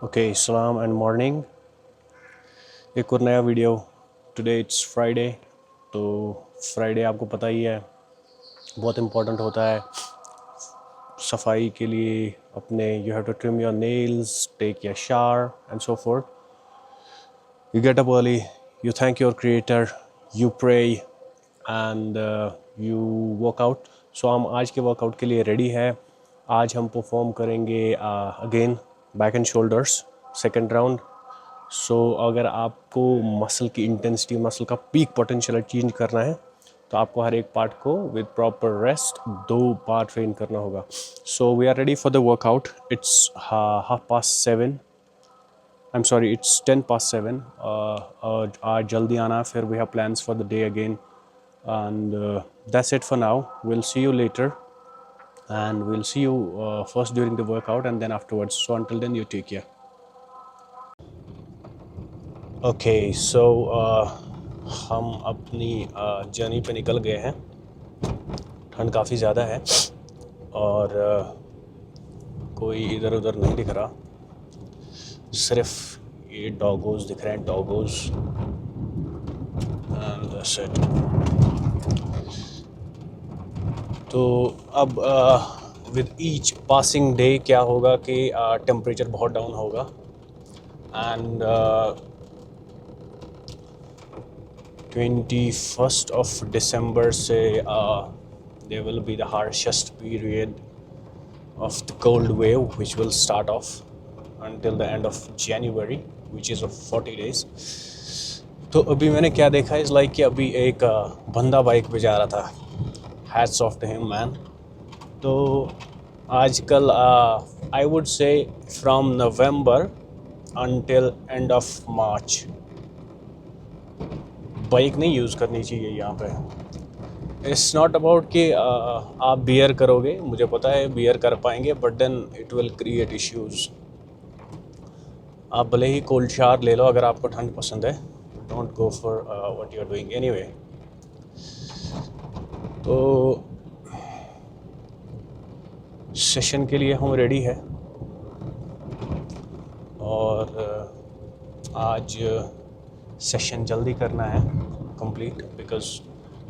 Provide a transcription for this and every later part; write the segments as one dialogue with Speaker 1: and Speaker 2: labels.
Speaker 1: Okay सलाम and morning. एक और नया वीडियो। Today it's Friday. तो फ्राइडे आपको पता ही है बहुत इम्पोर्टेंट होता है सफाई के लिए। अपने you have to trim your nails, take your shower and so forth. You get up early, you thank your creator, you pray and you work out. So हम आज के वर्कआउट के लिए रेडी है। आज हम परफॉर्म करेंगे again back and shoulders second round. So अगर आपको मसल की इंटेंसिटी, मसल का पीक पोटेंशियल चेंज करना है तो आपको हर एक पार्ट को विद प्रॉपर रेस्ट 2 बार ट्रेन करना होगा। So we are ready for the workout. It's 7:30। I am sorry, it's 7:10। आज जल्दी आना, फिर we have plans for the day again and that's it for now. Will see you later and we'll see you first during the workout and then afterwards. So until then, you take care. Okay, so हम अपनी journey पे निकल गए हैं। ठंड काफ़ी ज़्यादा है और कोई इधर उधर नहीं दिख रहा, सिर्फ ये डॉगोज़ दिख रहे हैं, डॉगोज़ एंड दैट्स इट। तो अब विद ईच पासिंग डे क्या होगा कि टेम्परेचर बहुत डाउन होगा एंड 21st of December से there will be the harshest period of the cold wave which will start off until the end of January, which is of 40 days. तो अभी मैंने क्या देखा इज़ लाइक कि अभी एक बंदा बाइक पे जा रहा था। Hats off to him man. तो आजकल I would say from November until end of March bike नहीं यूज़ करनी चाहिए यहाँ पे। इट्स नॉट अबाउट कि आप बियर करोगे, मुझे पता है बियर कर पाएंगे, but then it will create issues. आप भले ही कोल्ड शावर ले लो अगर आपको ठंड पसंद है, don't go for what you are doing anyway. तो सेशन के लिए हम रेडी है और आज सेशन जल्दी करना है complete because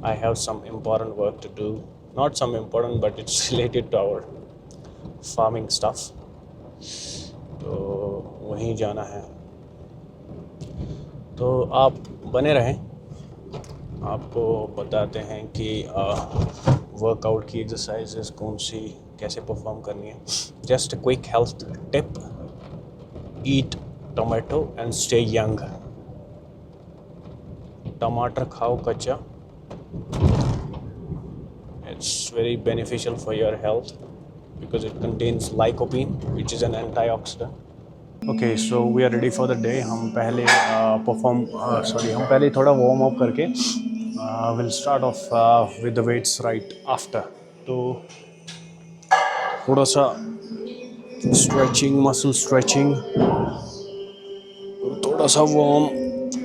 Speaker 1: I have some important work to do. Not some important but it's related to our farming stuff, तो वहीं जाना है। तो आप बने रहें, आपको बताते हैं कि वर्कआउट की एक्सरसाइजेस कौन सी कैसे परफॉर्म करनी है। Just quick health tip, eat tomato and stay young. टमाटर खाओ कच्चा, it's very beneficial for your health because it contains lycopene which is an antioxidant. Okay, so we are ready for the day. हम पहले हम पहले थोड़ा warm up करके we'll start off with the weights right after. तो थोड़ा सा stretching, muscle stretching, थोड़ा सा वार्म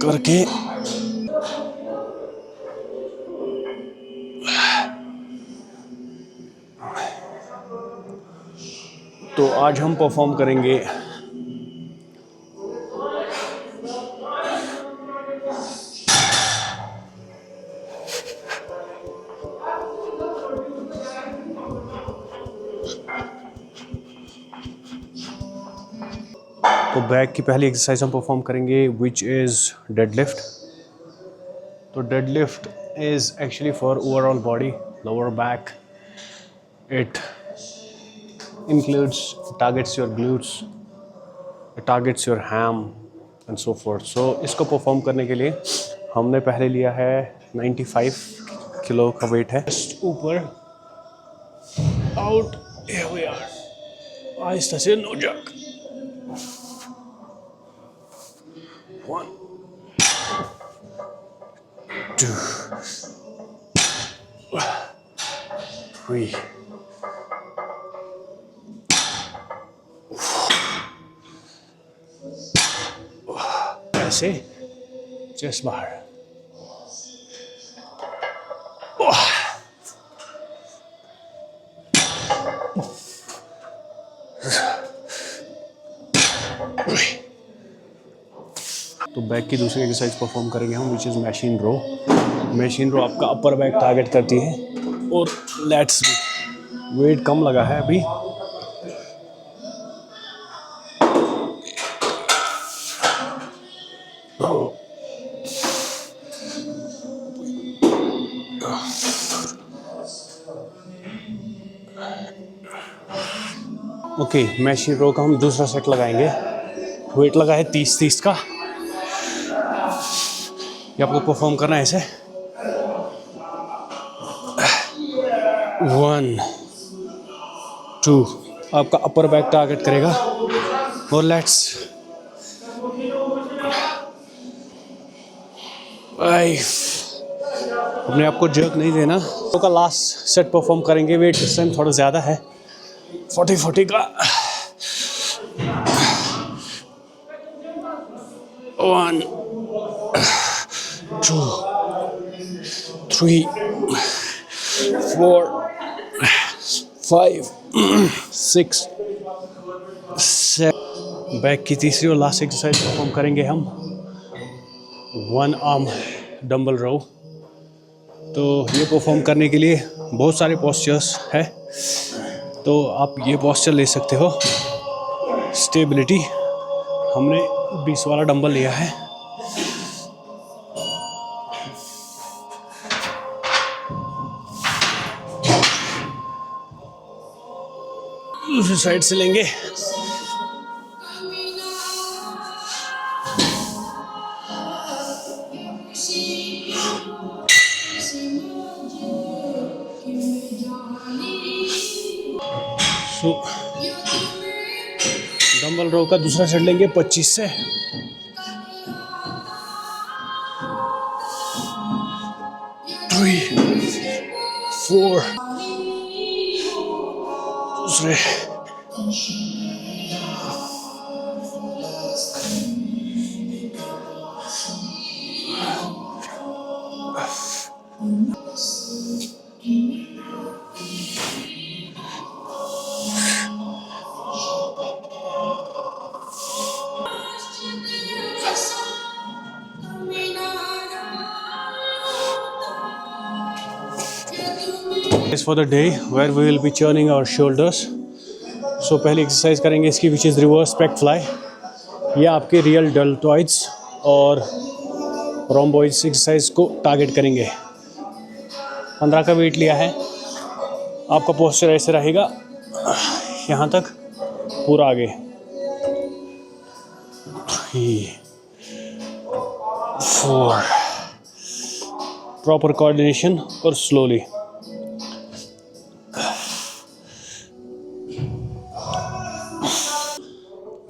Speaker 1: करके तो आज हम परफॉर्म करेंगे तो बैक की पहली एक्सरसाइज हम परफॉर्म करेंगे विच इज़ डेडलिफ्ट। तो deadlift is actually for overall body, lower back. It includes targets your glutes, it targets your ham and so forth. So इसको परफॉर्म करने के लिए हमने पहले लिया है 95 किलो का वेट है। जस्ट ऊपर आउट, here we are, आहिस्ता से नो जग। 1 2 3 ऐसे चेस्ट बाहर। तो बैक की दूसरी एक्सरसाइज परफॉर्म करेंगे हम, which is machine row. Machine row आपका अपर बैक टारगेट करती है और लेट्स वेट कम लगा है अभी। ओके, मशीन रो का हम दूसरा सेट लगाएंगे। वेट लगा है 30-30 का। ये आपको परफॉर्म करना है ऐसे। 1 2 आपका अपर बैक टारगेट करेगा और लेट्स 5। अपने आप को जर्क नहीं देना। तो का लास्ट सेट परफॉर्म करेंगे। वेट इस टाइम थोड़ा ज़्यादा है, 40-40 का। 1 2 3 4 5 6 7। बैक की तीसरी और लास्ट एक्सरसाइज परफॉर्म करेंगे हम, 1 आर्म डंबल रो। तो ये परफॉर्म करने के लिए बहुत सारे पोस्चर्स है, तो आप ये पोस्चर ले सकते हो। स्टेबिलिटी, हमने 20 वाला डंबल लिया है। दूसरी साइड से लेंगे। डंबल रो का दूसरा सेट लेंगे 25 से। 3 4 दूसरे। For the day where we will be churning our shoulders. So पहली एक्सरसाइज करेंगे इसकी, which is reverse pack fly. ये आपके रियल डेल्टॉइड्स और रोम्बॉइड्स एक्सरसाइज को टारगेट करेंगे। 15 का वेट लिया है। आपका पोस्चर ऐसे रहेगा यहाँ तक, पूरा आगे। 3 4 प्रॉपर कोऑर्डिनेशन और स्लोली।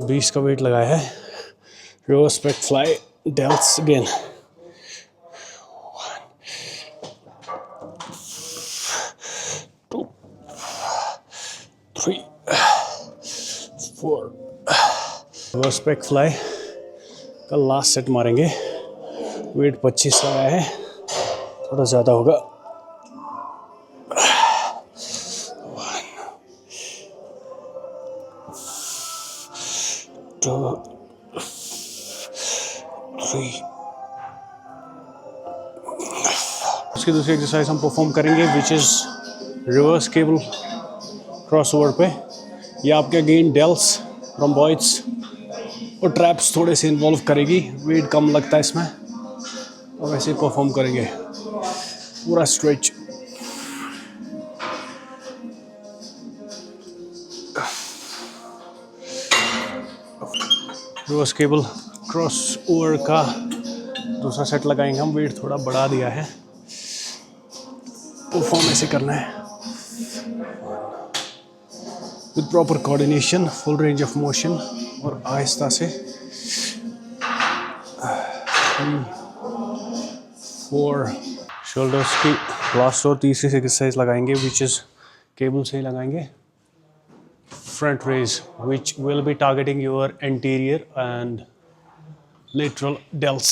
Speaker 1: 20 का वेट लगाया है। Reverse pack fly delts again. 1 2 3 4। Reverse pack fly का लास्ट सेट मारेंगे। वेट 25 लगाया है, थोड़ा ज़्यादा होगा। 1 2 3। उसकी दूसरी एक्सरसाइज हम परफॉर्म करेंगे, which is reverse cable crossover पे। ये आपके अगेन डेल्स, रोम्बॉइड्स और ट्रैप्स थोड़े से इन्वॉल्व करेगी। वेट कम लगता है इसमें, और वैसे ही परफॉर्म करेंगे पूरा stretch. Reverse cable cross over का दूसरा सेट लगाएंगे हम। वेट थोड़ा बढ़ा दिया है, परफॉर्म ऐसे करना है with proper coordination, full range of motion और आहिस्ता से। 3 4 शोल्डर्स की लास्ट और तीसरी एक्सरसाइज लगाएंगे, विच इज़ केबल से ही लगाएंगे। Front raise, which will be targeting your anterior and lateral delts.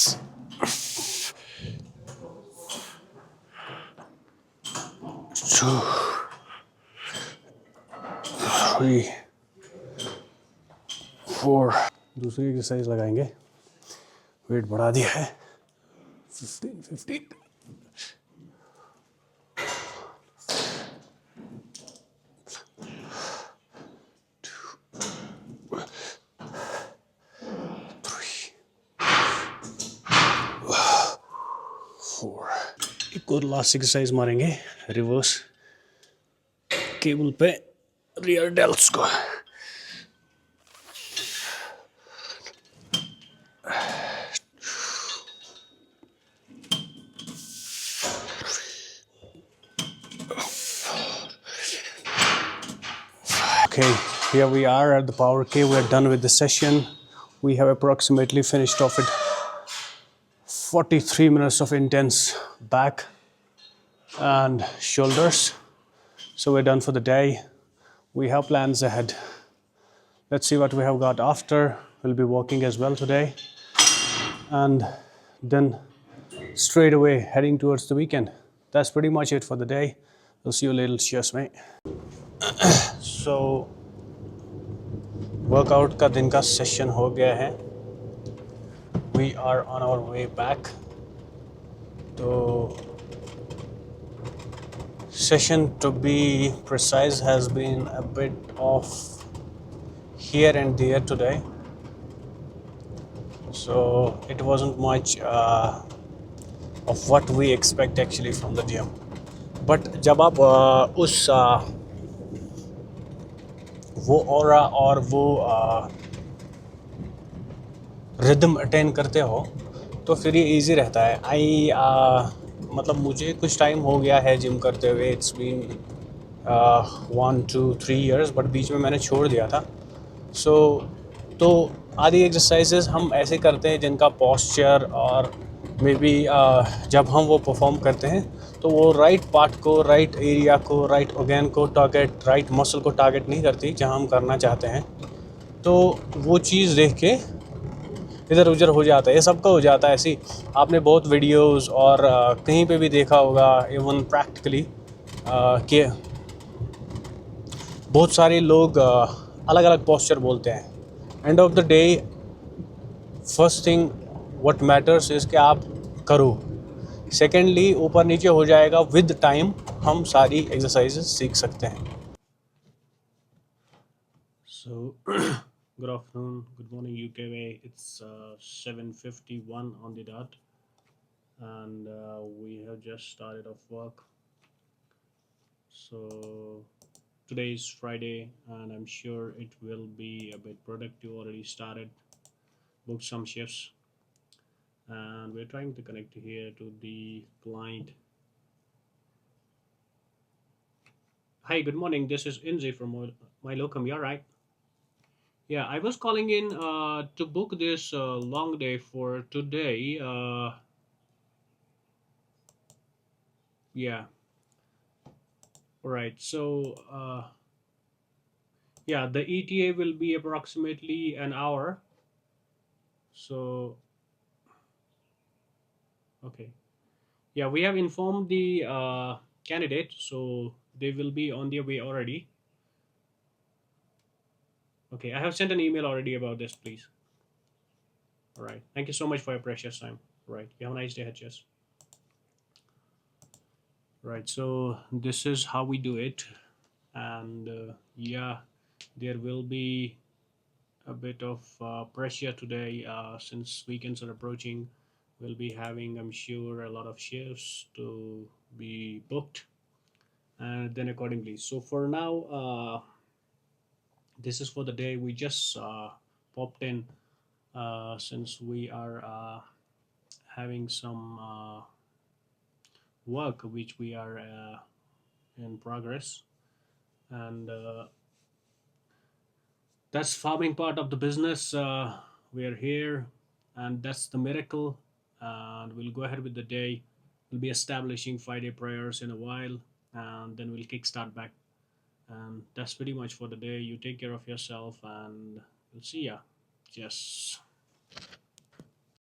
Speaker 1: 2 3 4 दूसरी एक्सरसाइज लगाएंगे, वेट बढ़ा दिया है 15 4। एक और लास्ट एक्सरसाइज मारेंगे, रिवर्स केबल पे रियर डेल्ट्स को। Okay, here we are at the Power Cave. We are done with the session. We have approximately finished off it 43 minutes of intense back and shoulders. So we're done for the day. We have plans ahead. Let's see what we have got after. We'll be walking as well today. And then straight away heading towards the weekend. That's pretty much it for the day. We'll see you later. Cheers, mate. So workout का दिन का session हो गया है. We are on our way back. तो session, to be precise, has been a bit off here and there today, so it wasn't much of what we expect actually from the gym. But जब आप उस वो aura और वो rhythm attain करते हो तो फिर ये इजी रहता है. मतलब मुझे कुछ टाइम हो गया है जिम करते हुए. It's been 1 to 3 years, but बीच में मैंने छोड़ दिया था. तो आधी एक्सरसाइजेस हम ऐसे करते हैं जिनका पोस्चर और मे बी जब हम वो परफॉर्म करते हैं तो वो राइट पार्ट को, राइट एरिया को, राइट ऑर्गन को टारगेट, राइट मसल को टारगेट नहीं करती जहां हम करना चाहते हैं. तो वो चीज़ देख के इधर उधर हो जाता है. ये सबका हो जाता है. ऐसी आपने बहुत वीडियोस और कहीं पे भी देखा होगा, इवन प्रैक्टिकली, कि बहुत सारे लोग अलग अलग पोस्चर बोलते हैं. End of the day first thing what matters is कि आप करो. सेकेंडली ऊपर नीचे हो जाएगा. विद टाइम हम सारी एक्सरसाइजेस सीख सकते हैं. So good afternoon, good morning UKWA. It's 7:51 on the dot, and we have just started off work. So today is Friday, and I'm sure it will be a bit productive. Already started, booked some shifts, and we're trying to connect here to the client. Hi, good morning. This is Inzi from my locum. You're right. Yeah, I was calling in to book this long day for today. Yeah, all right. So, yeah, the ETA will be approximately an hour. So, okay. Yeah, we have informed the candidate, so they will be on their way already. Okay, I have sent an email already about this, please. All right. Thank you so much for your precious time. All right. You have a nice day, Hedges. Right. So this is how we do it, and yeah, there will be a bit of pressure today since weekends are approaching. We'll be having, I'm sure, a lot of shifts to be booked, and then accordingly. So for now, this is for the day. We just popped in since we are having some work which we are in progress, and that's farming part of the business. We are here, and that's the miracle. And we'll go ahead with the day. We'll be establishing 5-day prayers in a while, and then we'll kickstart back. And that's pretty much for the day. You take care of yourself, and we'll see ya. Yes.